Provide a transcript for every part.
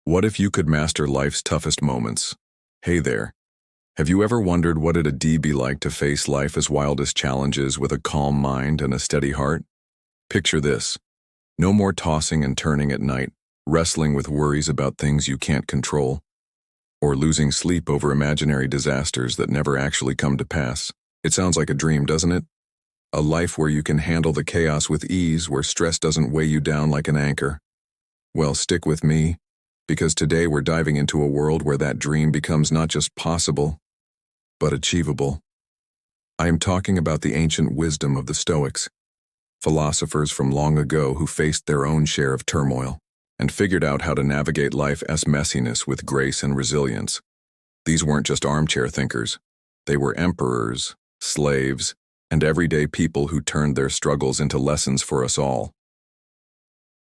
What if you could master life's toughest moments? Hey there. Have you ever wondered what it'd be like to face life's wildest challenges with a calm mind and a steady heart? Picture this. No more tossing and turning at night, wrestling with worries about things you can't control, or losing sleep over imaginary disasters that never actually come to pass. It sounds like a dream, doesn't it? A life where you can handle the chaos with ease, where stress doesn't weigh you down like an anchor. Well, stick with me, because today we're diving into a world where that dream becomes not just possible, but achievable. I am talking about the ancient wisdom of the Stoics, philosophers from long ago who faced their own share of turmoil and figured out how to navigate life's messiness with grace and resilience. These weren't just armchair thinkers. They were emperors, slaves, and everyday people who turned their struggles into lessons for us all.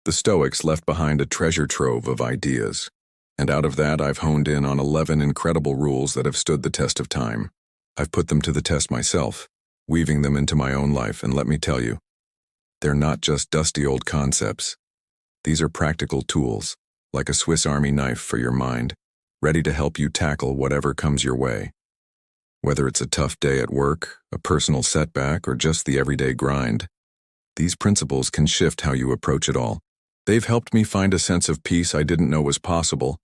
The Stoics left behind a treasure trove of ideas, and out of that I've honed in on 11 incredible rules that have stood the test of time. I've put them to the test myself, weaving them into my own life, and let me tell you, they're not just dusty old concepts. These are practical tools, like a Swiss Army knife for your mind, ready to help you tackle whatever comes your way. Whether it's a tough day at work, a personal setback, or just the everyday grind, these principles can shift how you approach it all. They've helped me find a sense of peace I didn't know was possible,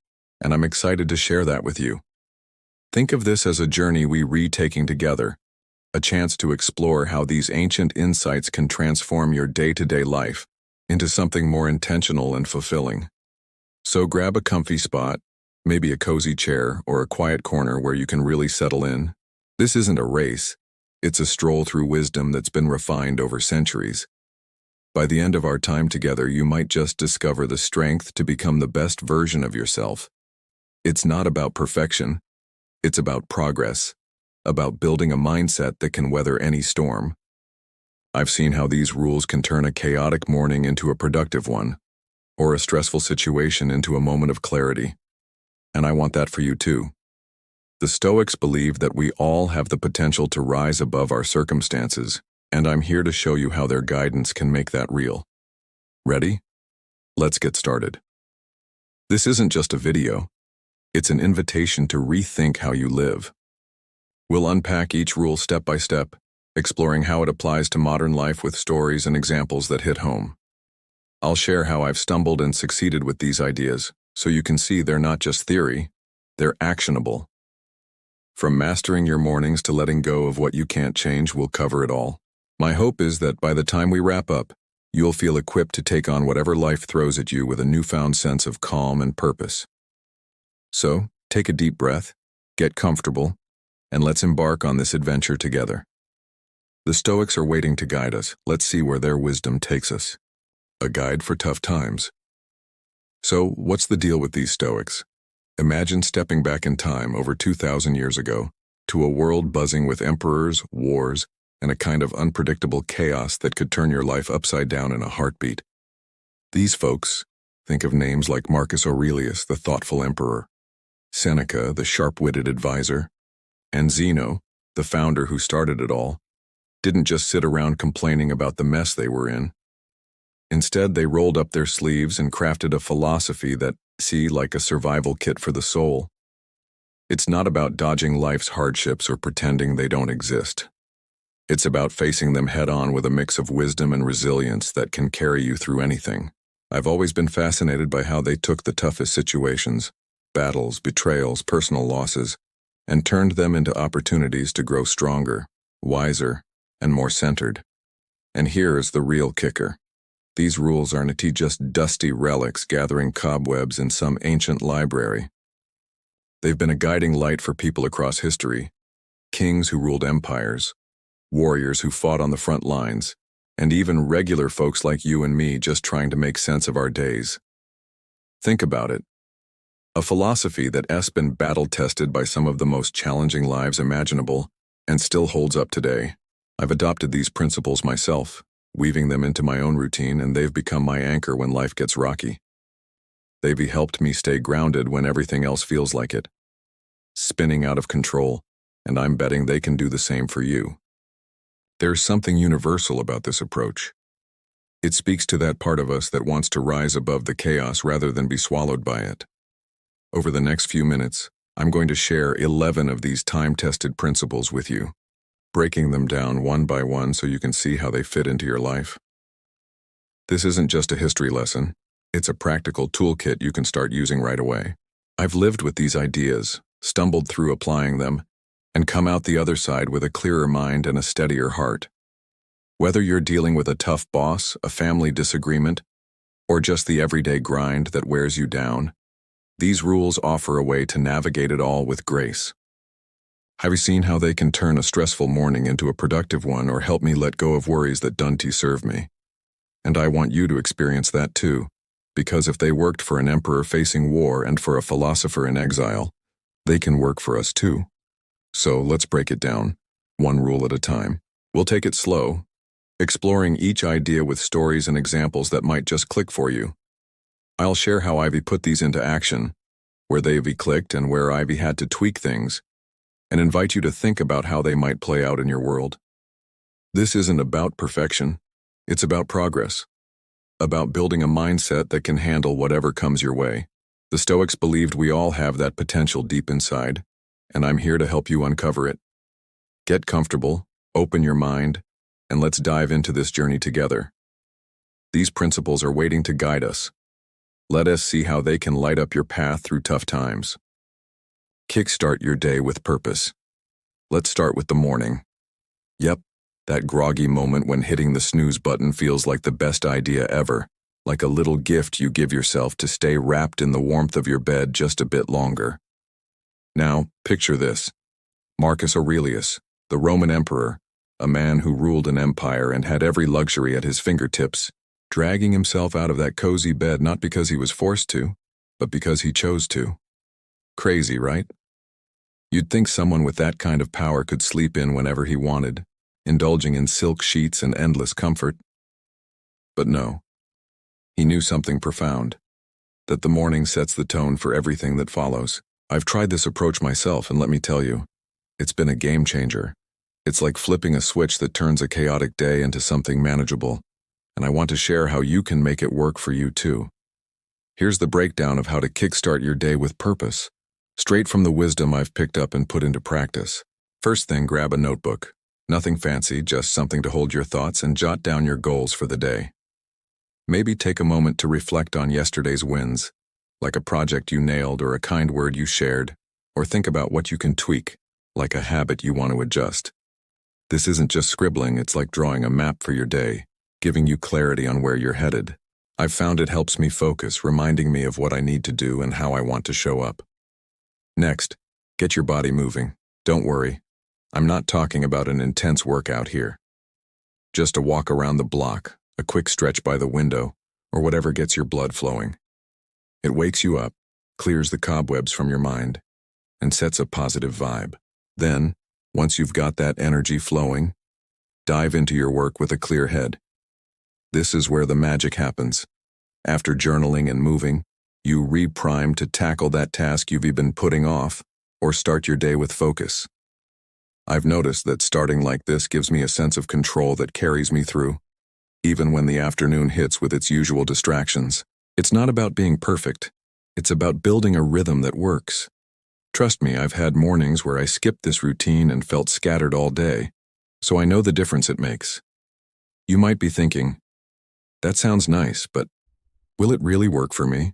and I'm excited to share that with you. Think of this as a journey we retaking together, a chance to explore how these ancient insights can transform your day-to-day life into something more intentional and fulfilling. So grab a comfy spot, maybe a cozy chair or a quiet corner where you can really settle in. This isn't a race, it's a stroll through wisdom that's been refined over centuries. By the end of our time together, you might just discover the strength to become the best version of yourself. It's not about perfection. It's about progress, about building a mindset that can weather any storm. I've seen how these rules can turn a chaotic morning into a productive one, or a stressful situation into a moment of clarity. And I want that for you too. The Stoics believe that we all have the potential to rise above our circumstances, and I'm here to show you how their guidance can make that real. Ready? Let's get started. This isn't just a video. It's an invitation to rethink how you live. We'll unpack each rule step by step, exploring how it applies to modern life with stories and examples that hit home. I'll share how I've stumbled and succeeded with these ideas, so you can see they're not just theory, they're actionable. From mastering your mornings to letting go of what you can't change, we'll cover it all. My hope is that by the time we wrap up, you'll feel equipped to take on whatever life throws at you with a newfound sense of calm and purpose. So, take a deep breath, get comfortable, and let's embark on this adventure together. The Stoics are waiting to guide us. Let's see where their wisdom takes us. A guide for tough times. So, what's the deal with these Stoics? Imagine stepping back in time over 2,000 years ago to a world buzzing with emperors, wars, and a kind of unpredictable chaos that could turn your life upside down in a heartbeat. These folks, think of names like Marcus Aurelius, the thoughtful emperor, Seneca, the sharp-witted advisor, and Zeno, the founder who started it all, didn't just sit around complaining about the mess they were in. Instead, they rolled up their sleeves and crafted a philosophy that, like a survival kit for the soul. It's not about dodging life's hardships or pretending they don't exist. It's about facing them head-on with a mix of wisdom and resilience that can carry you through anything. I've always been fascinated by how they took the toughest situations, battles, betrayals, personal losses, and turned them into opportunities to grow stronger, wiser, and more centered. And here is the real kicker. These rules aren't just dusty relics gathering cobwebs in some ancient library. They've been a guiding light for people across history, kings who ruled empires, warriors who fought on the front lines, and even regular folks like you and me just trying to make sense of our days. Think about it. A philosophy that has been battle-tested by some of the most challenging lives imaginable and still holds up today. I've adopted these principles myself, weaving them into my own routine, and they've become my anchor when life gets rocky. They've helped me stay grounded when everything else feels like it, spinning out of control, and I'm betting they can do the same for you. There's something universal about this approach. It speaks to that part of us that wants to rise above the chaos rather than be swallowed by it. Over the next few minutes, I'm going to share 11 of these time-tested principles with you, breaking them down one by one so you can see how they fit into your life. This isn't just a history lesson, it's a practical toolkit you can start using right away. I've lived with these ideas, stumbled through applying them, and come out the other side with a clearer mind and a steadier heart. Whether you're dealing with a tough boss, a family disagreement, or just the everyday grind that wears you down, these rules offer a way to navigate it all with grace. Have you seen how they can turn a stressful morning into a productive one or help me let go of worries that don't serve me? And I want you to experience that too, because if they worked for an emperor facing war and for a philosopher in exile, they can work for us too. So let's break it down, one rule at a time. We'll take it slow, exploring each idea with stories and examples that might just click for you. I'll share how Ivy put these into action, where they've clicked and where Ivy had to tweak things, and invite you to think about how they might play out in your world. This isn't about perfection, it's about progress, about building a mindset that can handle whatever comes your way. The Stoics believed we all have that potential deep inside, and I'm here to help you uncover it. Get comfortable, open your mind, and let's dive into this journey together. These principles are waiting to guide us. Let us see how they can light up your path through tough times. Kickstart your day with purpose. Let's start with the morning. Yep, that groggy moment when hitting the snooze button feels like the best idea ever, like a little gift you give yourself to stay wrapped in the warmth of your bed just a bit longer. Now, picture this. Marcus Aurelius, the Roman emperor, a man who ruled an empire and had every luxury at his fingertips, dragging himself out of that cozy bed not because he was forced to, but because he chose to. Crazy, right? You'd think someone with that kind of power could sleep in whenever he wanted, indulging in silk sheets and endless comfort. But no. He knew something profound, that the morning sets the tone for everything that follows. I've tried this approach myself, and let me tell you, it's been a game changer. It's like flipping a switch that turns a chaotic day into something manageable, and I want to share how you can make it work for you too. Here's the breakdown of how to kickstart your day with purpose, straight from the wisdom I've picked up and put into practice. First thing, grab a notebook. Nothing fancy, just something to hold your thoughts and jot down your goals for the day. Maybe take a moment to reflect on yesterday's wins, like a project you nailed or a kind word you shared, or think about what you can tweak, like a habit you want to adjust. This isn't just scribbling, it's like drawing a map for your day, giving you clarity on where you're headed. I've found it helps me focus, reminding me of what I need to do and how I want to show up. Next, get your body moving. Don't worry, I'm not talking about an intense workout here. Just a walk around the block, a quick stretch by the window, or whatever gets your blood flowing. It wakes you up, clears the cobwebs from your mind, and sets a positive vibe. Then, once you've got that energy flowing, dive into your work with a clear head. This is where the magic happens. After journaling and moving, you re-prime to tackle that task you've been putting off, or start your day with focus. I've noticed that starting like this gives me a sense of control that carries me through, even when the afternoon hits with its usual distractions. It's not about being perfect. It's about building a rhythm that works. Trust me, I've had mornings where I skipped this routine and felt scattered all day, so I know the difference it makes. You might be thinking, that sounds nice, but will it really work for me?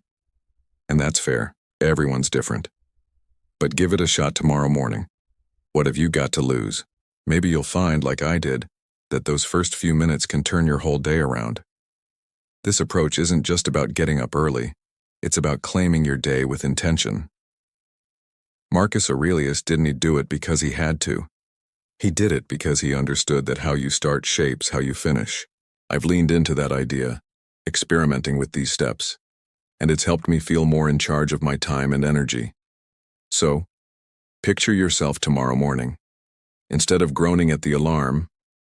And that's fair. Everyone's different. But give it a shot tomorrow morning. What have you got to lose? Maybe you'll find, like I did, that those first few minutes can turn your whole day around. This approach isn't just about getting up early. It's about claiming your day with intention. Marcus Aurelius didn't do it because he had to. He did it because he understood that how you start shapes how you finish. I've leaned into that idea, experimenting with these steps, and it's helped me feel more in charge of my time and energy. So, picture yourself tomorrow morning. Instead of groaning at the alarm,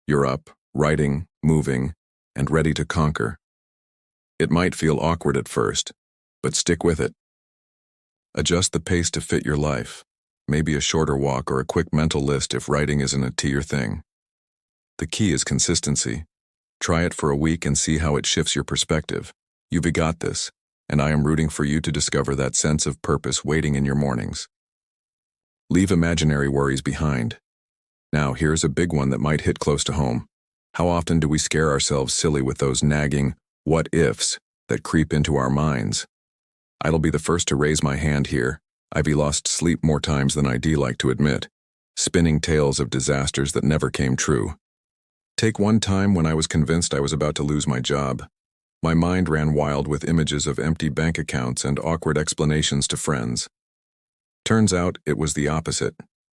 you're up, writing, moving, and ready to conquer. It might feel awkward at first, but stick with it. Adjust the pace to fit your life, maybe a shorter walk or a quick mental list if writing isn't your thing. The key is consistency. Try it for a week and see how it shifts your perspective. You've got this, and I am rooting for you to discover that sense of purpose waiting in your mornings. Leave imaginary worries behind. Now, here's a big one that might hit close to home. How often do we scare ourselves silly with those nagging what-ifs that creep into our minds? I'll be the first to raise my hand here. I've lost sleep more times than I'd like to admit, spinning tales of disasters that never came true. Take one time when I was convinced I was about to lose my job. My mind ran wild with images of empty bank accounts and awkward explanations to friends. Turns out it was the opposite.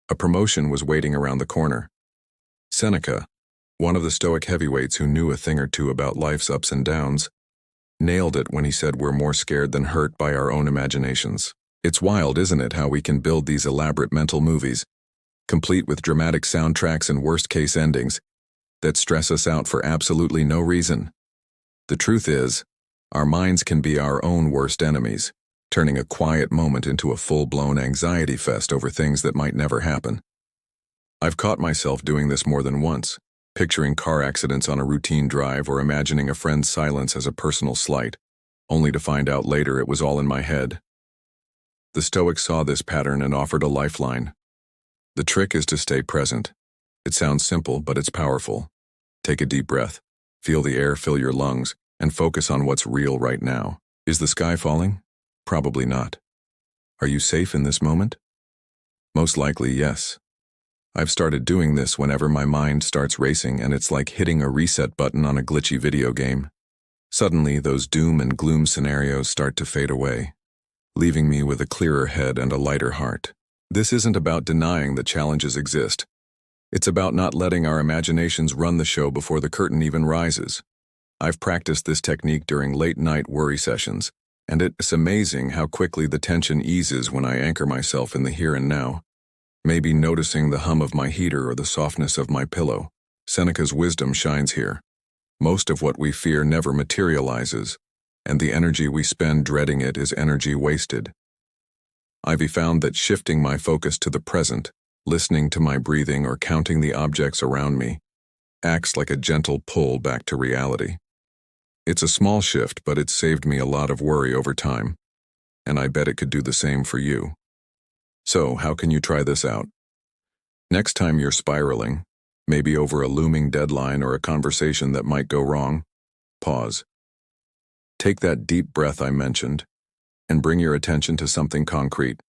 A promotion was waiting around the corner. Seneca, one of the Stoic heavyweights who knew a thing or two about life's ups and downs, nailed it when he said we're more scared than hurt by our own imaginations. It's wild, isn't it, how we can build these elaborate mental movies, complete with dramatic soundtracks and worst-case endings, that stress us out for absolutely no reason. The truth is, our minds can be our own worst enemies, turning a quiet moment into a full-blown anxiety fest over things that might never happen. I've caught myself doing this more than once, picturing car accidents on a routine drive or imagining a friend's silence as a personal slight, only to find out later it was all in my head. The Stoics saw this pattern and offered a lifeline. The trick is to stay present. It sounds simple, but it's powerful. Take a deep breath, feel the air fill your lungs, and focus on what's real right now. Is the sky falling? Probably not. Are you safe in this moment? Most likely, yes. I've started doing this whenever my mind starts racing, and it's like hitting a reset button on a glitchy video game. Suddenly, those doom and gloom scenarios start to fade away, leaving me with a clearer head and a lighter heart. This isn't about denying that challenges exist. It's about not letting our imaginations run the show before the curtain even rises. I've practiced this technique during late-night worry sessions, and it's amazing how quickly the tension eases when I anchor myself in the here and now. Maybe noticing the hum of my heater or the softness of my pillow. Seneca's wisdom shines here. Most of what we fear never materializes, and the energy we spend dreading it is energy wasted. I've found that shifting my focus to the present, listening to my breathing or counting the objects around me, acts like a gentle pull back to reality. It's a small shift, but it's saved me a lot of worry over time, and I bet it could do the same for you. So, how can you try this out? Next time you're spiraling, maybe over a looming deadline or a conversation that might go wrong, pause. Take that deep breath I mentioned, and bring your attention to something concrete.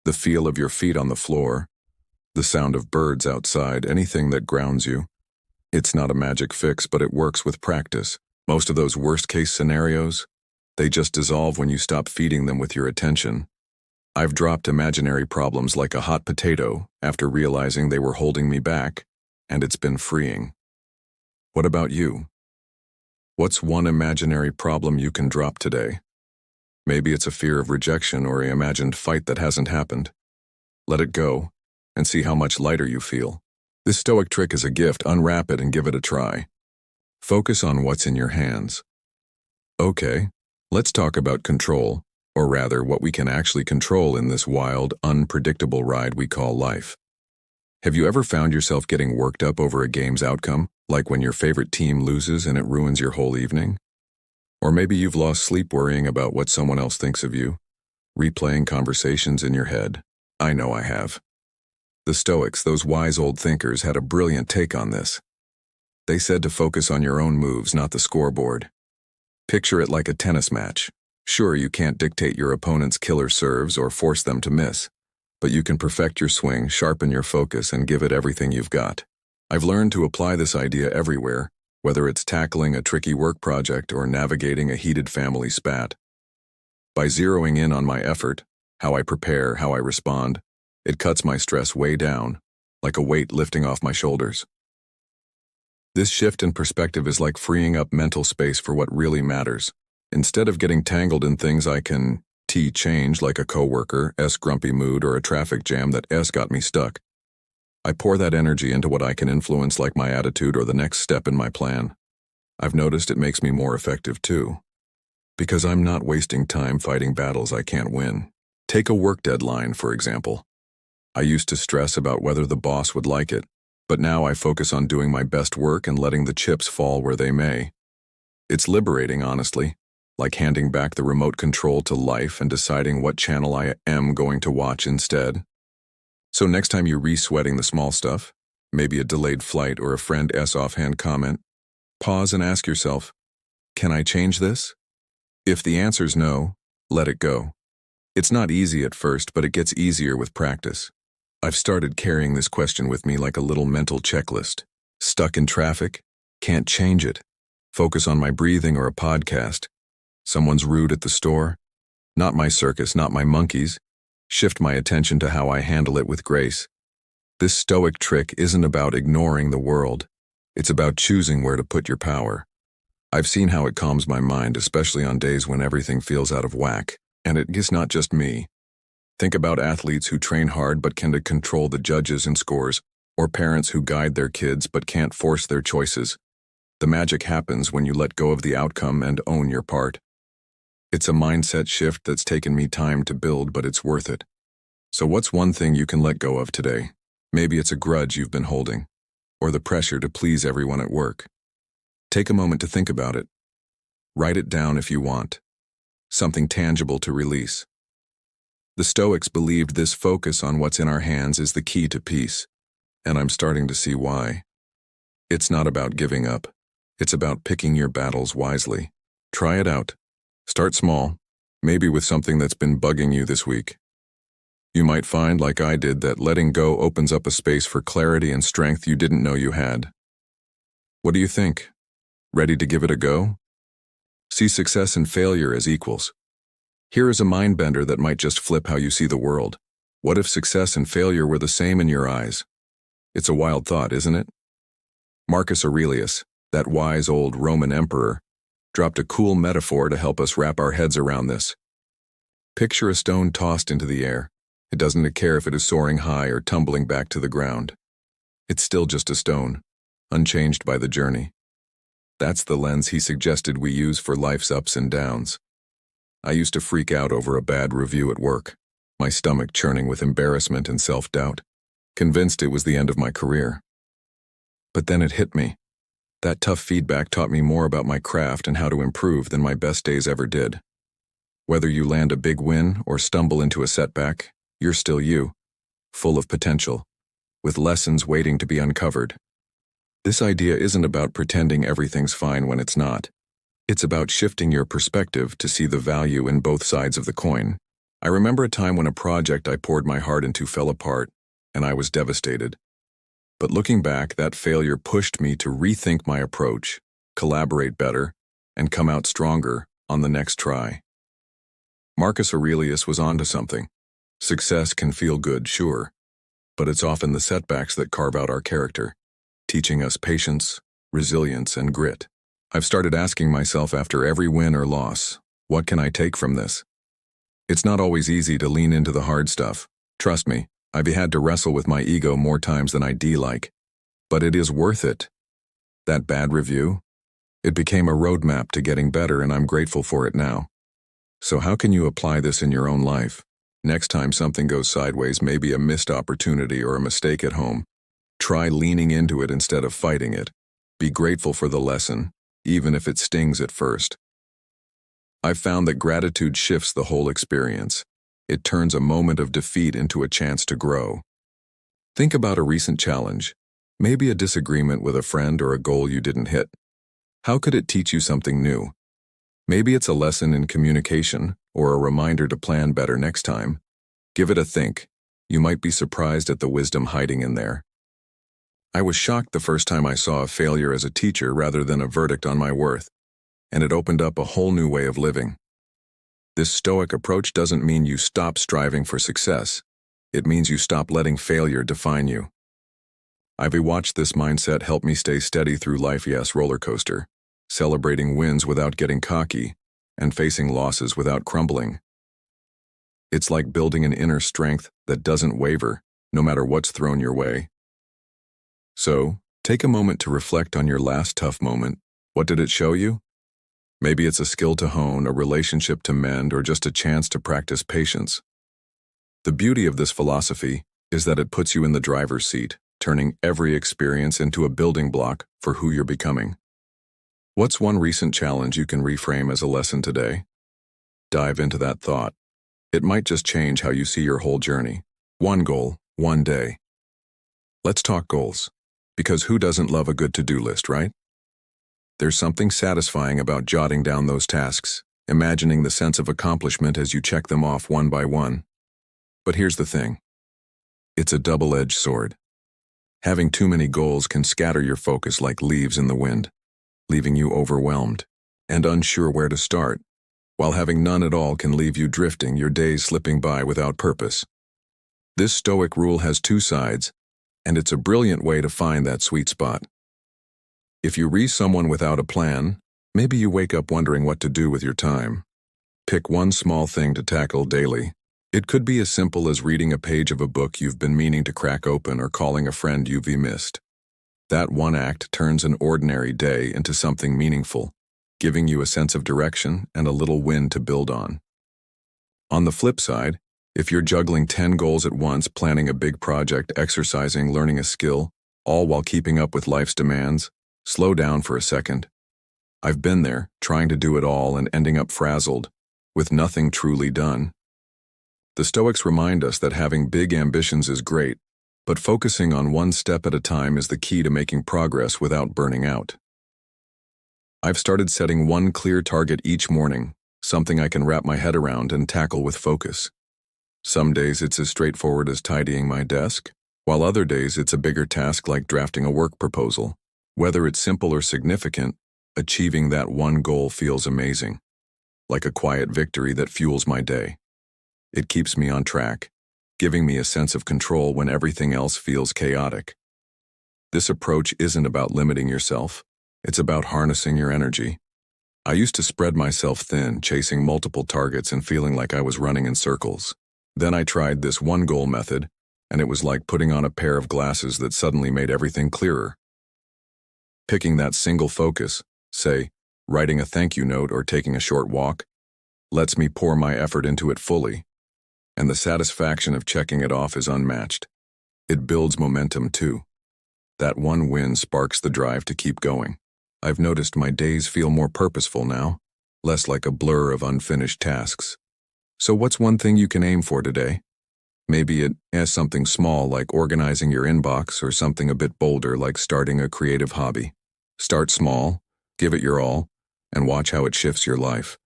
The feel of your feet on the floor, the sound of birds outside, anything that grounds you. It's not a magic fix, but it works with practice. Most of those worst-case scenarios, they just dissolve when you stop feeding them with your attention. I've dropped imaginary problems like a hot potato after realizing they were holding me back, and it's been freeing. What about you? What's one imaginary problem you can drop today? Maybe it's a fear of rejection or an imagined fight that hasn't happened. Let it go, and see how much lighter you feel. This Stoic trick is a gift. Unwrap it and give it a try. Focus on what's in your hands. Okay, let's talk about control, or rather what we can actually control in this wild, unpredictable ride we call life. Have you ever found yourself getting worked up over a game's outcome, like when your favorite team loses and it ruins your whole evening? Or maybe you've lost sleep worrying about what someone else thinks of you, replaying conversations in your head. I know I have. The Stoics, those wise old thinkers, had a brilliant take on this. They said to focus on your own moves, not the scoreboard. Picture it like a tennis match. Sure, you can't dictate your opponent's killer serves or force them to miss, but you can perfect your swing, sharpen your focus, and give it everything you've got. I've learned to apply this idea everywhere, whether it's tackling a tricky work project or navigating a heated family spat. By zeroing in on my effort, how I prepare, how I respond, it cuts my stress way down, like a weight lifting off my shoulders. This shift in perspective is like freeing up mental space for what really matters. Instead of getting tangled in things I can change, like a coworker's grumpy mood or a traffic jam that got me stuck, I pour that energy into what I can influence, like my attitude or the next step in my plan. I've noticed it makes me more effective too, because I'm not wasting time fighting battles I can't win. Take a work deadline, for example. I used to stress about whether the boss would like it, but now I focus on doing my best work and letting the chips fall where they may. It's liberating, honestly. like handing back the remote control to life and deciding what channel I am going to watch instead. So next time you re-sweating the small stuff, maybe a delayed flight or a friend's offhand comment, pause and ask yourself, can I change this? If the answer's no, let it go. It's not easy at first, but it gets easier with practice. I've started carrying this question with me like a little mental checklist. Stuck in traffic? Can't change it. Focus on my breathing or a podcast. Someone's rude at the store? Not my circus, not my monkeys. Shift my attention to how I handle it with grace. This stoic trick isn't about ignoring the world. It's about choosing where to put your power. I've seen how it calms my mind, especially on days when everything feels out of whack. And it is not just me. Think about athletes who train hard but can control the judges and scores, or parents who guide their kids but can't force their choices. The magic happens when you let go of the outcome and own your part. It's a mindset shift that's taken me time to build, but it's worth it. So what's one thing you can let go of today? Maybe it's a grudge you've been holding, or the pressure to please everyone at work. Take a moment to think about it. Write it down if you want. Something tangible to release. The Stoics believed this focus on what's in our hands is the key to peace, and I'm starting to see why. It's not about giving up. It's about picking your battles wisely. Try it out. Start small, maybe with something that's been bugging you this week. You might find, like I did, that letting go opens up a space for clarity and strength you didn't know you had. What do you think? Ready to give it a go? See success and failure as equals. Here is a mind bender that might just flip how you see the world. What if success and failure were the same in your eyes? It's a wild thought, isn't it? Marcus Aurelius, that wise old Roman emperor, dropped a cool metaphor to help us wrap our heads around this. Picture a stone tossed into the air. It doesn't care if it is soaring high or tumbling back to the ground. It's still just a stone, unchanged by the journey. That's the lens he suggested we use for life's ups and downs. I used to freak out over a bad review at work, my stomach churning with embarrassment and self-doubt, convinced it was the end of my career. But then it hit me. That tough feedback taught me more about my craft and how to improve than my best days ever did. Whether you land a big win or stumble into a setback, you're still you, full of potential, with lessons waiting to be uncovered. This idea isn't about pretending everything's fine when it's not. It's about shifting your perspective to see the value in both sides of the coin. I remember a time when a project I poured my heart into fell apart, and I was devastated. But looking back, that failure pushed me to rethink my approach, collaborate better, and come out stronger on the next try. Marcus Aurelius was onto something. Success can feel good, sure, but it's often the setbacks that carve out our character, teaching us patience, resilience, and grit. I've started asking myself after every win or loss, what can I take from this? It's not always easy to lean into the hard stuff. Trust me, I've had to wrestle with my ego more times than I'd like. But it is worth it. That bad review? It became a roadmap to getting better, and I'm grateful for it now. So how can you apply this in your own life? Next time something goes sideways, maybe a missed opportunity or a mistake at home, try leaning into it instead of fighting it. Be grateful for the lesson, even if it stings at first. I've found that gratitude shifts the whole experience. It turns a moment of defeat into a chance to grow. Think about a recent challenge, maybe a disagreement with a friend or a goal you didn't hit. How could it teach you something new? Maybe it's a lesson in communication or a reminder to plan better next time. Give it a think. You might be surprised at the wisdom hiding in there. I was shocked the first time I saw a failure as a teacher rather than a verdict on my worth, and it opened up a whole new way of living. This stoic approach doesn't mean you stop striving for success. It means you stop letting failure define you. I've watched this mindset help me stay steady through life's roller coaster, celebrating wins without getting cocky, and facing losses without crumbling. It's like building an inner strength that doesn't waver, no matter what's thrown your way. So, take a moment to reflect on your last tough moment. What did it show you? Maybe it's a skill to hone, a relationship to mend, or just a chance to practice patience. The beauty of this philosophy is that it puts you in the driver's seat, turning every experience into a building block for who you're becoming. What's one recent challenge you can reframe as a lesson today? Dive into that thought. It might just change how you see your whole journey. One goal, one day. Let's talk goals. Because who doesn't love a good to-do list, right? There's something satisfying about jotting down those tasks, imagining the sense of accomplishment as you check them off one by one. But here's the thing. It's a double-edged sword. Having too many goals can scatter your focus like leaves in the wind, leaving you overwhelmed and unsure where to start, while having none at all can leave you drifting, your days slipping by without purpose. This Stoic rule has two sides, and it's a brilliant way to find that sweet spot. If you read someone without a plan, maybe you wake up wondering what to do with your time. Pick one small thing to tackle daily. It could be as simple as reading a page of a book you've been meaning to crack open or calling a friend you've missed. That one act turns an ordinary day into something meaningful, giving you a sense of direction and a little win to build on. On the flip side, if you're juggling 10 goals at once, planning a big project, exercising, learning a skill, all while keeping up with life's demands, slow down for a second. I've been there, trying to do it all and ending up frazzled, with nothing truly done. The Stoics remind us that having big ambitions is great, but focusing on one step at a time is the key to making progress without burning out. I've started setting one clear target each morning, something I can wrap my head around and tackle with focus. Some days it's as straightforward as tidying my desk, while other days it's a bigger task like drafting a work proposal. Whether it's simple or significant, achieving that one goal feels amazing, like a quiet victory that fuels my day. It keeps me on track, giving me a sense of control when everything else feels chaotic. This approach isn't about limiting yourself, it's about harnessing your energy. I used to spread myself thin, chasing multiple targets and feeling like I was running in circles. Then I tried this one goal method, and it was like putting on a pair of glasses that suddenly made everything clearer. Picking that single focus, say, writing a thank you note or taking a short walk, lets me pour my effort into it fully, and the satisfaction of checking it off is unmatched. It builds momentum too. That one win sparks the drive to keep going. I've noticed my days feel more purposeful now, less like a blur of unfinished tasks. So what's one thing you can aim for today? Maybe it is something small like organizing your inbox, or something a bit bolder like starting a creative hobby. Start small, give it your all, and watch how it shifts your life.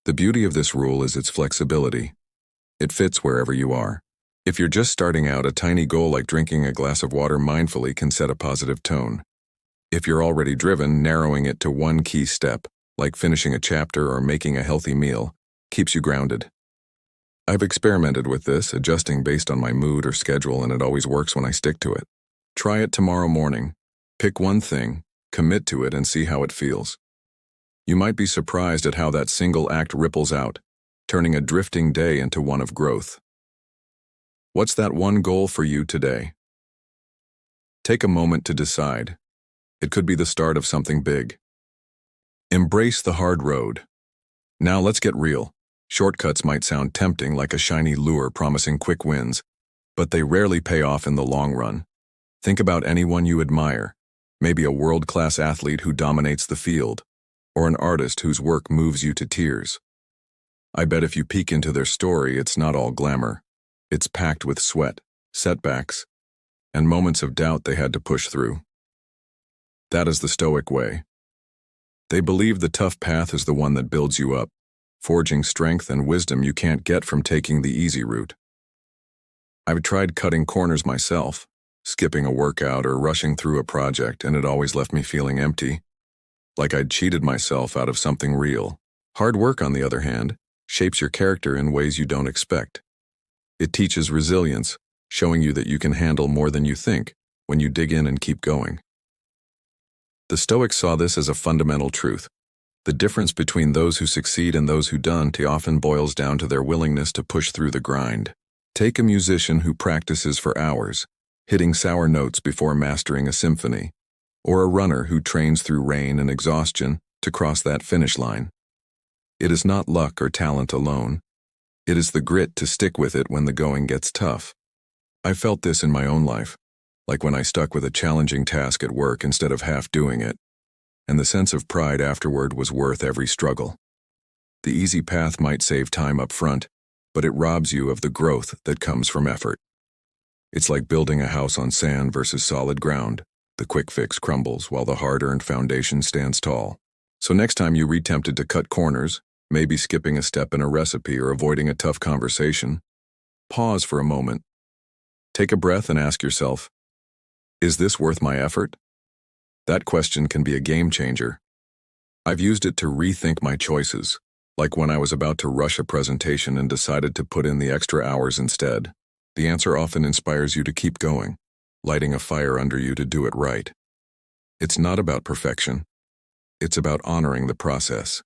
The beauty of this rule is its flexibility. It fits wherever you are. If you're just starting out, a tiny goal like drinking a glass of water mindfully can set a positive tone. If you're already driven, narrowing it to one key step, like finishing a chapter or making a healthy meal, keeps you grounded. I've experimented with this, adjusting based on my mood or schedule, and it always works when I stick to it. Try it tomorrow morning. Pick one thing, commit to it, and see how it feels. You might be surprised at how that single act ripples out, turning a drifting day into one of growth. What's that one goal for you today? Take a moment to decide. It could be the start of something big. Embrace the hard road. Now let's get real. Shortcuts might sound tempting, like a shiny lure promising quick wins, but they rarely pay off in the long run. Think about anyone you admire, maybe a world-class athlete who dominates the field, or an artist whose work moves you to tears. I bet if you peek into their story, it's not all glamour. It's packed with sweat, setbacks, and moments of doubt they had to push through. That is the Stoic way. They believe the tough path is the one that builds you up, forging strength and wisdom you can't get from taking the easy route. I've tried cutting corners myself, skipping a workout or rushing through a project, and it always left me feeling empty, like I'd cheated myself out of something real. Hard work, on the other hand, shapes your character in ways you don't expect. It teaches resilience, showing you that you can handle more than you think when you dig in and keep going. The Stoics saw this as a fundamental truth. The difference between those who succeed and those who don't often boils down to their willingness to push through the grind. Take a musician who practices for hours, hitting sour notes before mastering a symphony, or a runner who trains through rain and exhaustion to cross that finish line. It is not luck or talent alone. It is the grit to stick with it when the going gets tough. I felt this in my own life, like when I stuck with a challenging task at work instead of half doing it. and the sense of pride afterward was worth every struggle. The easy path might save time up front, but it robs you of the growth that comes from effort. It's like building a house on sand versus solid ground. The quick fix crumbles while the hard-earned foundation stands tall. So next time you are tempted to cut corners, maybe skipping a step in a recipe or avoiding a tough conversation, pause for a moment. Take a breath and ask yourself, is this worth my effort? That question can be a game changer. I've used it to rethink my choices, like when I was about to rush a presentation and decided to put in the extra hours instead. The answer often inspires you to keep going, lighting a fire under you to do it right. It's not about perfection. It's about honoring the process.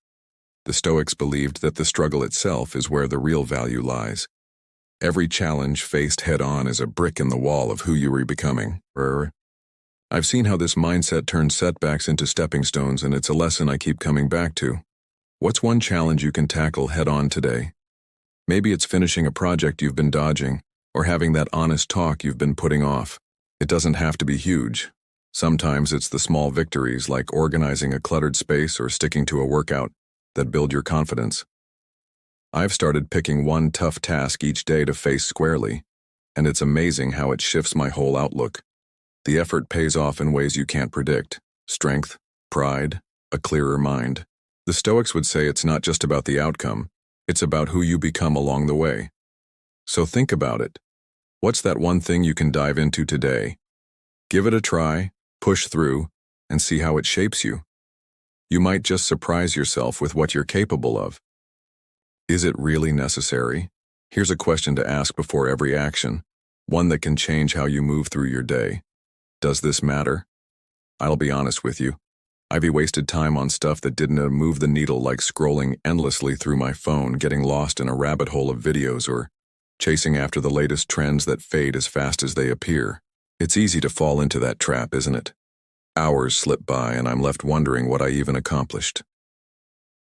The Stoics believed that the struggle itself is where the real value lies. Every challenge faced head-on is a brick in the wall of who you are becoming. I've seen how this mindset turns setbacks into stepping stones, and it's a lesson I keep coming back to. What's one challenge you can tackle head-on today? Maybe it's finishing a project you've been dodging, or having that honest talk you've been putting off. It doesn't have to be huge. Sometimes it's the small victories, like organizing a cluttered space or sticking to a workout, that build your confidence. I've started picking one tough task each day to face squarely, and it's amazing how it shifts my whole outlook. The effort pays off in ways you can't predict: strength, pride, a clearer mind. The Stoics would say it's not just about the outcome, it's about who you become along the way. So think about it. What's that one thing you can dive into today? Give it a try, push through, and see how it shapes you. You might just surprise yourself with what you're capable of. Is it really necessary? Here's a question to ask before every action, one that can change how you move through your day. Does this matter? I'll be honest with you. I've wasted time on stuff that didn't move the needle, like scrolling endlessly through my phone, getting lost in a rabbit hole of videos, or chasing after the latest trends that fade as fast as they appear. It's easy to fall into that trap, isn't it? Hours slip by and I'm left wondering what I even accomplished.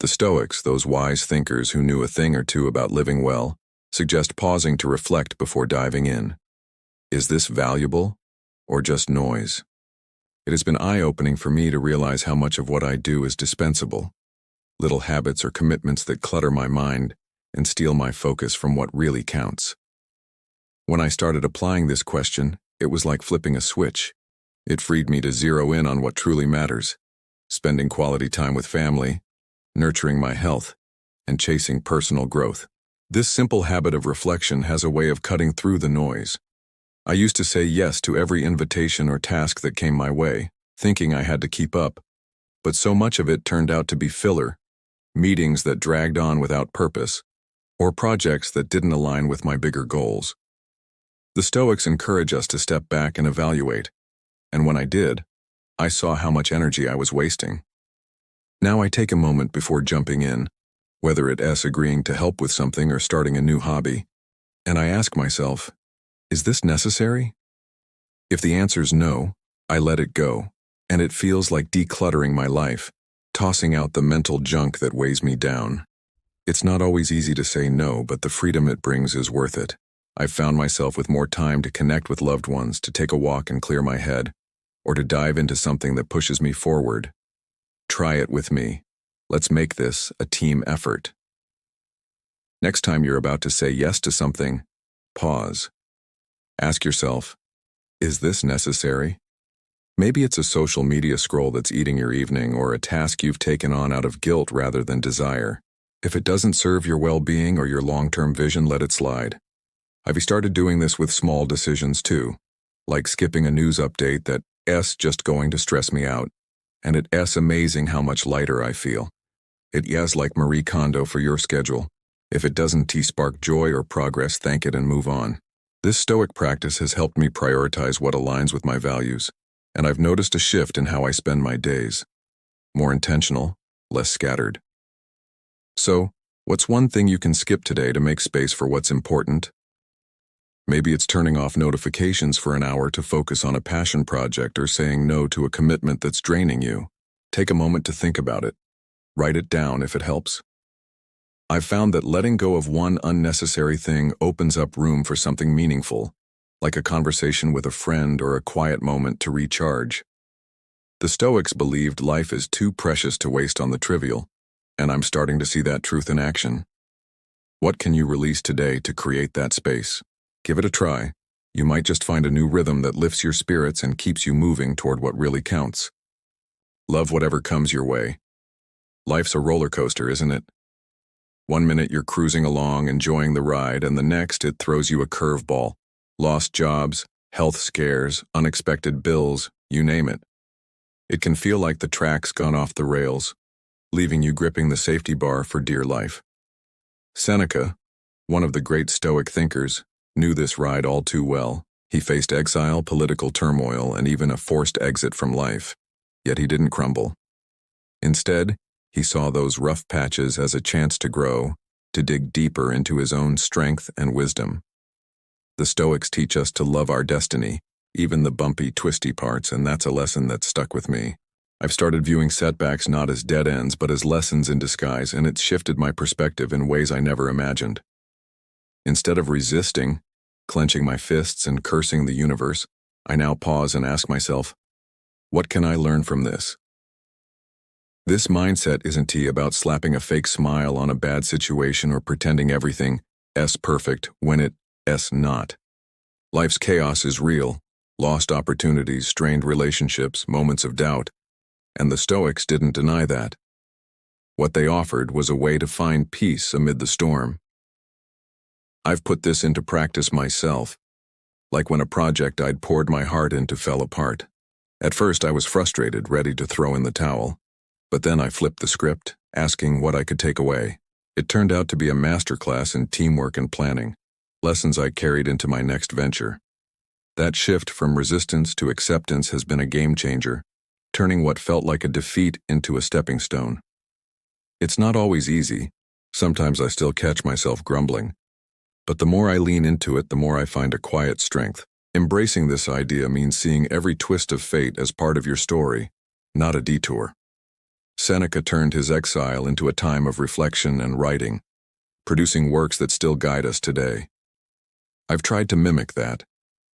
The Stoics, those wise thinkers who knew a thing or two about living well, suggest pausing to reflect before diving in. Is this valuable, or just noise? It has been eye-opening for me to realize how much of what I do is dispensable. Little habits or commitments that clutter my mind and steal my focus from what really counts. When I started applying this question, it was like flipping a switch. It freed me to zero in on what truly matters: spending quality time with family, nurturing my health, and chasing personal growth. This simple habit of reflection has a way of cutting through the noise. I used to say yes to every invitation or task that came my way, thinking I had to keep up, but so much of it turned out to be filler, meetings that dragged on without purpose, or projects that didn't align with my bigger goals. The Stoics encourage us to step back and evaluate, and when I did, I saw how much energy I was wasting. Now I take a moment before jumping in, whether it's agreeing to help with something or starting a new hobby, and I ask myself, is this necessary? If the answer's no, I let it go, and it feels like decluttering my life, tossing out the mental junk that weighs me down. It's not always easy to say no, but the freedom it brings is worth it. I've found myself with more time to connect with loved ones, to take a walk and clear my head, or to dive into something that pushes me forward. Try it with me. Let's make this a team effort. Next time you're about to say yes to something, pause. Ask yourself, is this necessary? Maybe it's a social media scroll that's eating your evening, or a task you've taken on out of guilt rather than desire. If it doesn't serve your well-being or your long-term vision, let it slide. I've started doing this with small decisions too, like skipping a news update that's just going to stress me out, and it's amazing how much lighter I feel. It's like Marie Kondo for your schedule. If it doesn't spark joy or progress, thank it and move on. This Stoic practice has helped me prioritize what aligns with my values, and I've noticed a shift in how I spend my days. More intentional, less scattered. So, what's one thing you can skip today to make space for what's important? Maybe it's turning off notifications for an hour to focus on a passion project, or saying no to a commitment that's draining you. Take a moment to think about it. Write it down if it helps. I've found that letting go of one unnecessary thing opens up room for something meaningful, like a conversation with a friend or a quiet moment to recharge. The Stoics believed life is too precious to waste on the trivial, and I'm starting to see that truth in action. What can you release today to create that space? Give it a try. You might just find a new rhythm that lifts your spirits and keeps you moving toward what really counts. Love whatever comes your way. Life's a roller coaster, isn't it? One minute you're cruising along, enjoying the ride, and the next it throws you a curveball. Lost jobs, health scares, unexpected bills, you name it. It can feel like the track's gone off the rails, leaving you gripping the safety bar for dear life. Seneca, one of the great Stoic thinkers, knew this ride all too well. He faced exile, political turmoil, and even a forced exit from life. Yet he didn't crumble. Instead, he saw those rough patches as a chance to grow, to dig deeper into his own strength and wisdom. The Stoics teach us to love our destiny, even the bumpy, twisty parts, and that's a lesson that stuck with me. I've started viewing setbacks not as dead ends, but as lessons in disguise, and it's shifted my perspective in ways I never imagined. Instead of resisting, clenching my fists and cursing the universe, I now pause and ask myself, what can I learn from this? This mindset isn't about slapping a fake smile on a bad situation or pretending everything is perfect when it is not. Life's chaos is real. Lost opportunities, strained relationships, moments of doubt, and the Stoics didn't deny that. What they offered was a way to find peace amid the storm. I've put this into practice myself, like when a project I'd poured my heart into fell apart. At first I was frustrated, ready to throw in the towel, but then I flipped the script, asking what I could take away. It turned out to be a masterclass in teamwork and planning, lessons I carried into my next venture. That shift from resistance to acceptance has been a game changer, turning what felt like a defeat into a stepping stone. It's not always easy. Sometimes I still catch myself grumbling. But the more I lean into it, the more I find a quiet strength. Embracing this idea means seeing every twist of fate as part of your story, not a detour. Seneca turned his exile into a time of reflection and writing, producing works that still guide us today. I've tried to mimic that,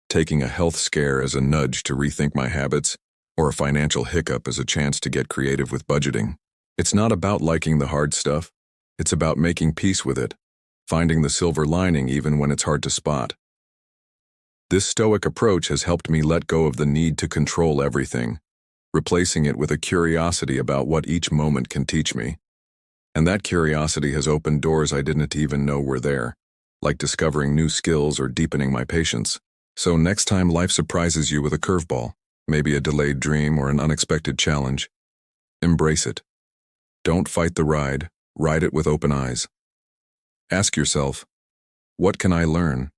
taking a health scare as a nudge to rethink my habits, or a financial hiccup as a chance to get creative with budgeting. It's not about liking the hard stuff. It's about making peace with it, finding the silver lining even when it's hard to spot. This Stoic approach has helped me let go of the need to control everything, replacing it with a curiosity about what each moment can teach me. And that curiosity has opened doors I didn't even know were there, like discovering new skills or deepening my patience. So next time life surprises you with a curveball, maybe a delayed dream or an unexpected challenge, embrace it. Don't fight the ride it with open eyes. Ask yourself, what can I learn?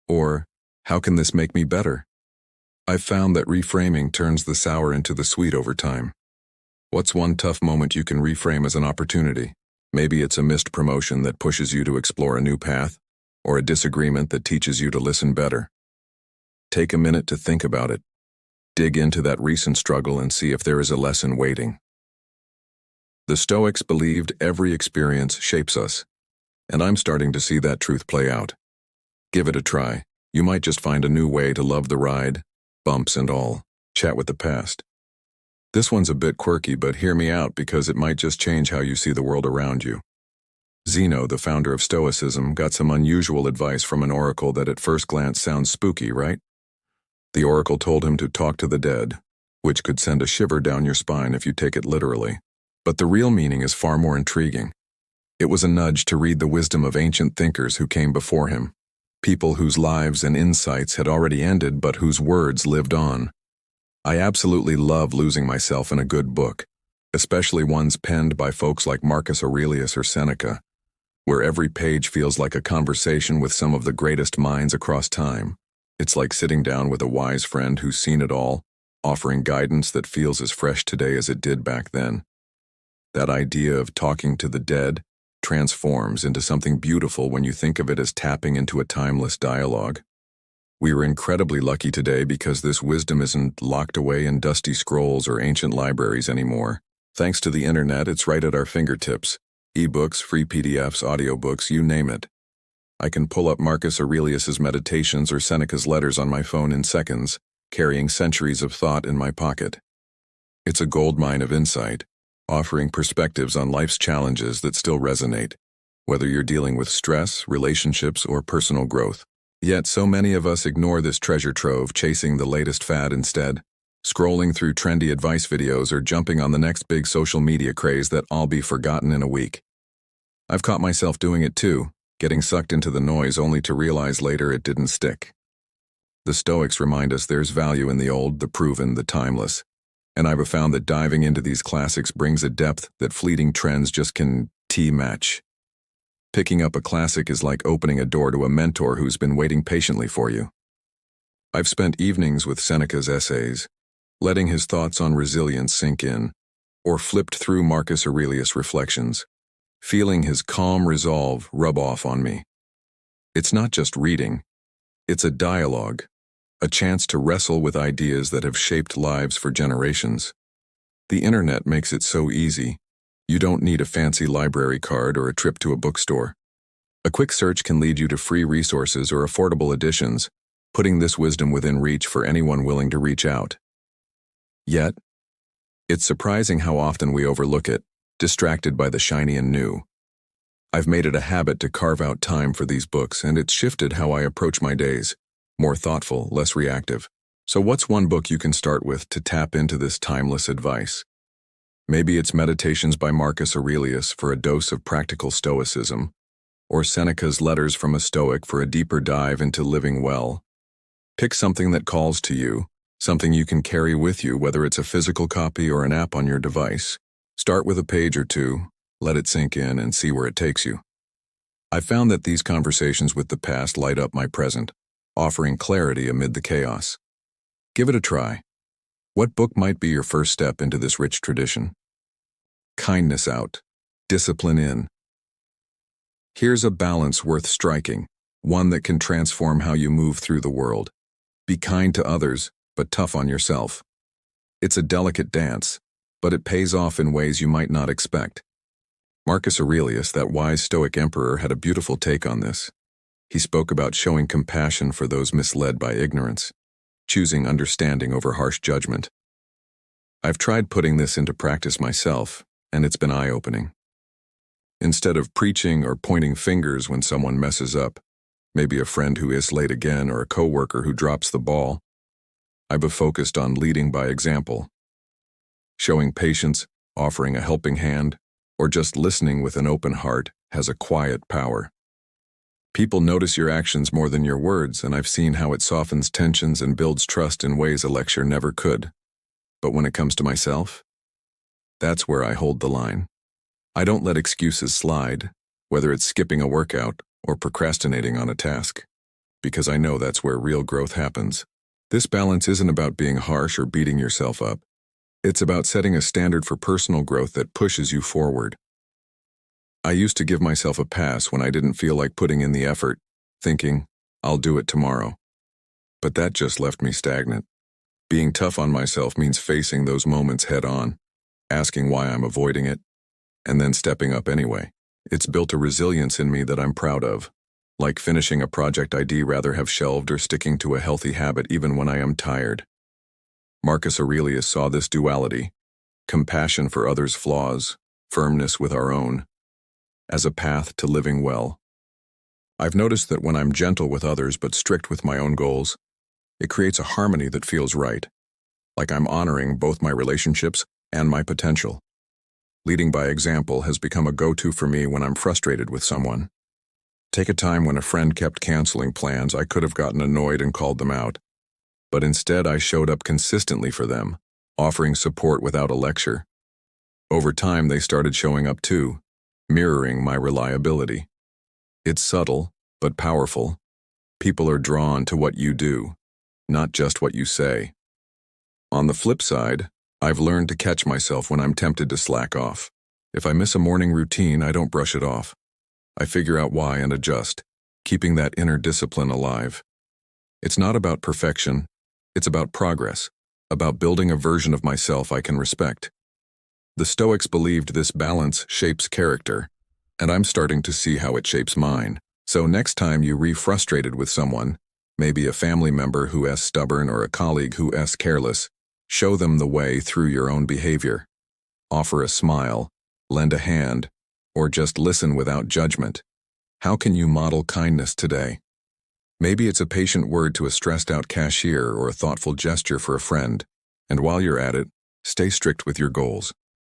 Or, how can this make me better? I've found that reframing turns the sour into the sweet over time. What's one tough moment you can reframe as an opportunity? Maybe it's a missed promotion that pushes you to explore a new path, or a disagreement that teaches you to listen better. Take a minute to think about it. Dig into that recent struggle and see if there is a lesson waiting. The Stoics believed every experience shapes us, and I'm starting to see that truth play out. Give it a try. You might just find a new way to love the ride, bumps and all. Chat with the past. This one's a bit quirky, but hear me out because it might just change how you see the world around you. Zeno, the founder of Stoicism, got some unusual advice from an oracle that at first glance sounds spooky, right? The oracle told him to talk to the dead, which could send a shiver down your spine if you take it literally. But the real meaning is far more intriguing. It was a nudge to read the wisdom of ancient thinkers who came before him, people whose lives and insights had already ended but whose words lived on. I absolutely love losing myself in a good book, especially ones penned by folks like Marcus Aurelius or Seneca, where every page feels like a conversation with some of the greatest minds across time. It's like sitting down with a wise friend who's seen it all, offering guidance that feels as fresh today as it did back then. That idea of talking to the dead transforms into something beautiful when you think of it as tapping into a timeless dialogue. We are incredibly lucky today because this wisdom isn't locked away in dusty scrolls or ancient libraries anymore. Thanks to the internet, it's right at our fingertips. E-books, free PDFs, audiobooks, you name it. I can pull up Marcus Aurelius's meditations or Seneca's letters on my phone in seconds, carrying centuries of thought in my pocket. It's a goldmine of insight, offering perspectives on life's challenges that still resonate, whether you're dealing with stress, relationships, or personal growth. Yet so many of us ignore this treasure trove, chasing the latest fad instead, scrolling through trendy advice videos or jumping on the next big social media craze that all be forgotten in a week. I've caught myself doing it too, getting sucked into the noise only to realize later it didn't stick. The Stoics remind us there's value in the old, the proven, the timeless, and I've found that diving into these classics brings a depth that fleeting trends just can match. Picking up a classic is like opening a door to a mentor who's been waiting patiently for you. I've spent evenings with Seneca's essays, letting his thoughts on resilience sink in, or flipped through Marcus Aurelius' reflections, feeling his calm resolve rub off on me. It's not just reading, it's a dialogue, a chance to wrestle with ideas that have shaped lives for generations. The internet makes it so easy. You don't need a fancy library card or a trip to a bookstore. A quick search can lead you to free resources or affordable editions, putting this wisdom within reach for anyone willing to reach out. Yet, it's surprising how often we overlook it, distracted by the shiny and new. I've made it a habit to carve out time for these books, and it's shifted how I approach my days, more thoughtful, less reactive. So what's one book you can start with to tap into this timeless advice? Maybe it's Meditations by Marcus Aurelius for a dose of practical stoicism, or Seneca's Letters from a Stoic for a deeper dive into living well. Pick something that calls to you, something you can carry with you, whether it's a physical copy or an app on your device. Start with a page or two, let it sink in, and see where it takes you. I've found that these conversations with the past light up my present, offering clarity amid the chaos. Give it a try. What book might be your first step into this rich tradition? Kindness out, discipline in. Here's a balance worth striking, one that can transform how you move through the world. Be kind to others, but tough on yourself. It's a delicate dance, but it pays off in ways you might not expect. Marcus Aurelius, that wise Stoic emperor, had a beautiful take on this. He spoke about showing compassion for those misled by ignorance, choosing understanding over harsh judgment. I've tried putting this into practice myself, and it's been eye-opening. Instead of preaching or pointing fingers when someone messes up, maybe a friend who is late again or a coworker who drops the ball, I've focused on leading by example. Showing patience, offering a helping hand, or just listening with an open heart has a quiet power. People notice your actions more than your words, and I've seen how it softens tensions and builds trust in ways a lecture never could. But when it comes to myself, that's where I hold the line. I don't let excuses slide, whether it's skipping a workout or procrastinating on a task, because I know that's where real growth happens. This balance isn't about being harsh or beating yourself up. It's about setting a standard for personal growth that pushes you forward. I used to give myself a pass when I didn't feel like putting in the effort, thinking, I'll do it tomorrow. But that just left me stagnant. Being tough on myself means facing those moments head on, asking why I'm avoiding it, and then stepping up anyway. It's built a resilience in me that I'm proud of, like finishing a project I'd rather have shelved or sticking to a healthy habit even when I am tired. Marcus Aurelius saw this duality, compassion for others' flaws, firmness with our own, as a path to living well. I've noticed that when I'm gentle with others but strict with my own goals, it creates a harmony that feels right, like I'm honoring both my relationships and my potential. Leading by example has become a go-to for me when I'm frustrated with someone. Take a time when a friend kept canceling plans. I could have gotten annoyed and called them out, but instead I showed up consistently for them, offering support without a lecture. Over time, they started showing up too, mirroring my reliability. It's subtle, but powerful. People are drawn to what you do, not just what you say. On the flip side, I've learned to catch myself when I'm tempted to slack off. If I miss a morning routine, I don't brush it off. I figure out why and adjust, keeping that inner discipline alive. It's not about perfection, it's about progress, about building a version of myself I can respect. The Stoics believed this balance shapes character, and I'm starting to see how it shapes mine. So next time you're frustrated with someone, maybe a family member who is stubborn or a colleague who is careless, Show them the way through your own behavior. Offer a smile, lend a hand, or just listen without judgment. How can you model kindness today? Maybe it's a patient word to a stressed-out cashier or a thoughtful gesture for a friend. And while you're at it, stay strict with your goals.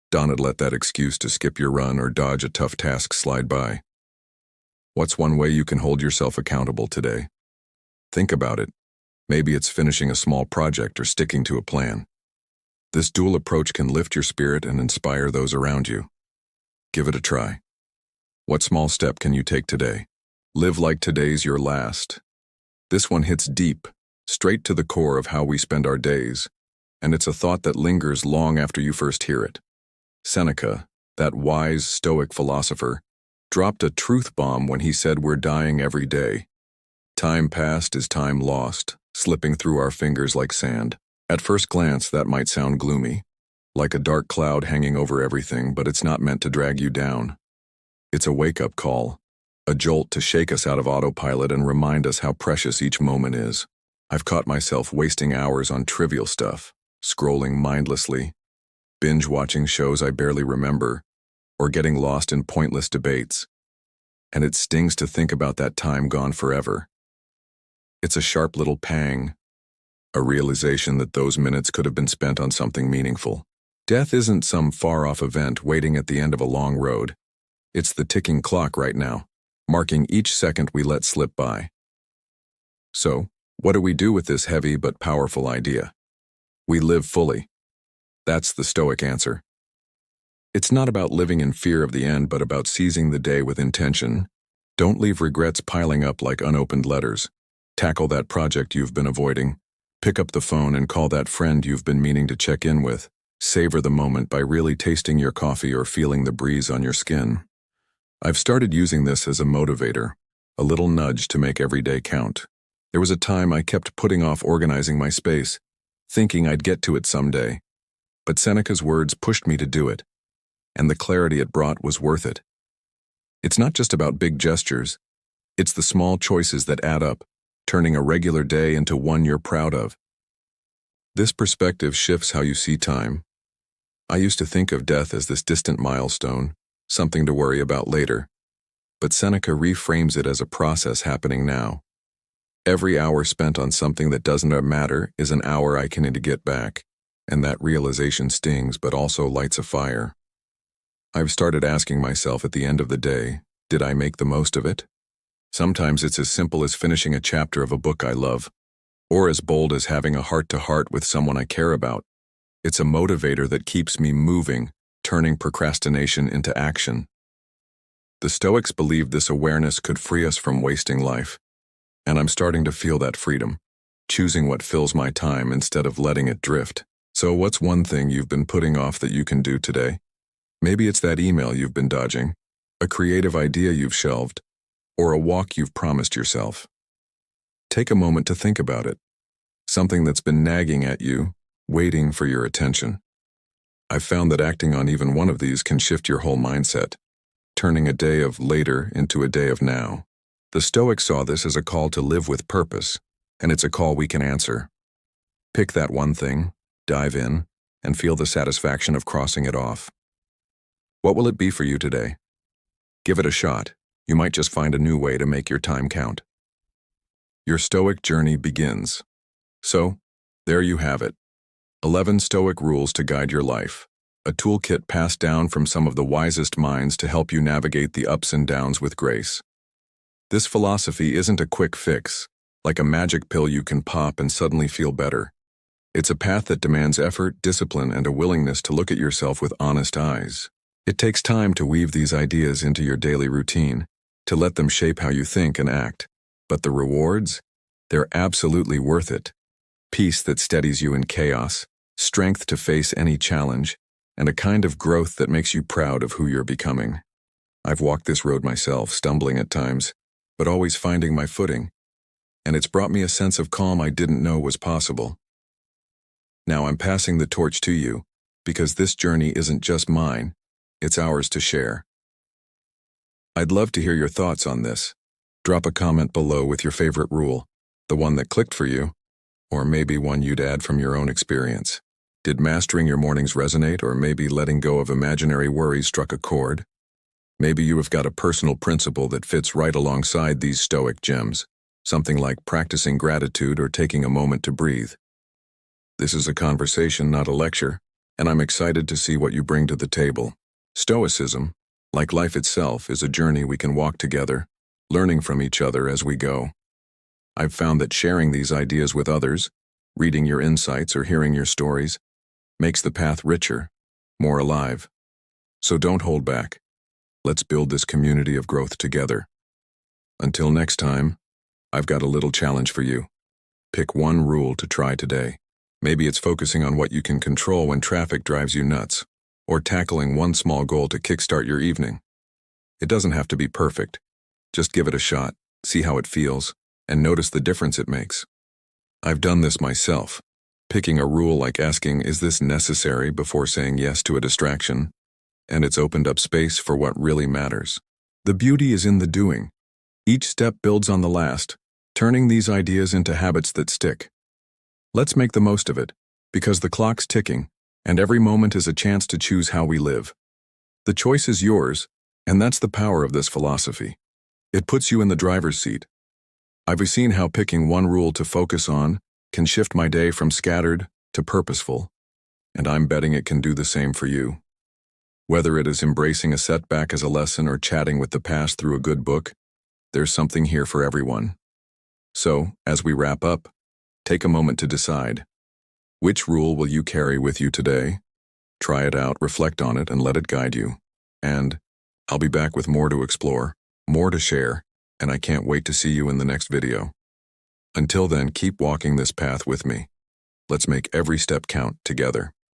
Don't let that excuse to skip your run or dodge a tough task slide by. What's one way you can hold yourself accountable today? Think about it. Maybe it's finishing a small project or sticking to a plan. This dual approach can lift your spirit and inspire those around you. Give it a try. What small step can you take today? Live like today's your last. This one hits deep, straight to the core of how we spend our days, and it's a thought that lingers long after you first hear it. Seneca, that wise stoic philosopher, dropped a truth bomb when he said we're dying every day. Time past is time lost, slipping through our fingers like sand. At first glance, that might sound gloomy, like a dark cloud hanging over everything, but it's not meant to drag you down. It's a wake-up call, a jolt to shake us out of autopilot and remind us how precious each moment is. I've caught myself wasting hours on trivial stuff, scrolling mindlessly, binge-watching shows I barely remember, or getting lost in pointless debates. And it stings to think about that time gone forever. It's a sharp little pang, a realization that those minutes could have been spent on something meaningful. Death isn't some far-off event waiting at the end of a long road. It's the ticking clock right now, marking each second we let slip by. So, what do we do with this heavy but powerful idea? We live fully. That's the Stoic answer. It's not about living in fear of the end, but about seizing the day with intention. Don't leave regrets piling up like unopened letters. Tackle that project you've been avoiding. Pick up the phone and call that friend you've been meaning to check in with. Savor the moment by really tasting your coffee or feeling the breeze on your skin. I've started using this as a motivator, a little nudge to make every day count. There was a time I kept putting off organizing my space, thinking I'd get to it someday. But Seneca's words pushed me to do it, and the clarity it brought was worth it. It's not just about big gestures. It's the small choices that add up, turning a regular day into one you're proud of. This perspective shifts how you see time. I used to think of death as this distant milestone, something to worry about later. But Seneca reframes it as a process happening now. Every hour spent on something that doesn't matter is an hour I can need to get back, and that realization stings but also lights a fire. I've started asking myself at the end of the day, did I make the most of it? Sometimes it's as simple as finishing a chapter of a book I love, or as bold as having a heart-to-heart with someone I care about. It's a motivator that keeps me moving, turning procrastination into action. The Stoics believed this awareness could free us from wasting life, and I'm starting to feel that freedom, choosing what fills my time instead of letting it drift. So what's one thing you've been putting off that you can do today? Maybe it's that email you've been dodging, a creative idea you've shelved, or a walk you've promised yourself. Take a moment to think about it. Something that's been nagging at you, waiting for your attention. I've found that acting on even one of these can shift your whole mindset, turning a day of later into a day of now. The Stoics saw this as a call to live with purpose, and it's a call we can answer. Pick that one thing, dive in, and feel the satisfaction of crossing it off. What will it be for you today? Give it a shot. You might just find a new way to make your time count. Your Stoic journey begins. So, there you have it. 11 Stoic rules to guide your life. A toolkit passed down from some of the wisest minds to help you navigate the ups and downs with grace. This philosophy isn't a quick fix, like a magic pill you can pop and suddenly feel better. It's a path that demands effort, discipline, and a willingness to look at yourself with honest eyes. It takes time to weave these ideas into your daily routine, to let them shape how you think and act. But the rewards? They're absolutely worth it. Peace that steadies you in chaos, strength to face any challenge, and a kind of growth that makes you proud of who you're becoming. I've walked this road myself, stumbling at times, but always finding my footing, and it's brought me a sense of calm I didn't know was possible. Now I'm passing the torch to you, because this journey isn't just mine, it's ours to share. I'd love to hear your thoughts on this. Drop a comment below with your favorite rule, the one that clicked for you, or maybe one you'd add from your own experience. Did mastering your mornings resonate, or maybe letting go of imaginary worries struck a chord? Maybe you have got a personal principle that fits right alongside these stoic gems, something like practicing gratitude or taking a moment to breathe. This is a conversation, not a lecture, and I'm excited to see what you bring to the table. Stoicism, like life itself, is a journey we can walk together, learning from each other as we go. I've found that sharing these ideas with others, reading your insights or hearing your stories, makes the path richer, more alive. So don't hold back. Let's build this community of growth together. Until next time, I've got a little challenge for you. Pick one rule to try today. Maybe it's focusing on what you can control when traffic drives you nuts, or tackling one small goal to kickstart your evening. It doesn't have to be perfect. Just give it a shot, see how it feels, and notice the difference it makes. I've done this myself, picking a rule like asking, "Is this necessary?" before saying yes to a distraction, and it's opened up space for what really matters. The beauty is in the doing. Each step builds on the last, turning these ideas into habits that stick. Let's make the most of it, because the clock's ticking, and every moment is a chance to choose how we live. The choice is yours, and that's the power of this philosophy. It puts you in the driver's seat. I've seen how picking one rule to focus on can shift my day from scattered to purposeful, and I'm betting it can do the same for you. Whether it is embracing a setback as a lesson or chatting with the past through a good book, there's something here for everyone. So, as we wrap up, take a moment to decide. Which rule will you carry with you today? Try it out, reflect on it, and let it guide you. And I'll be back with more to explore, more to share, and I can't wait to see you in the next video. Until then, keep walking this path with me. Let's make every step count together.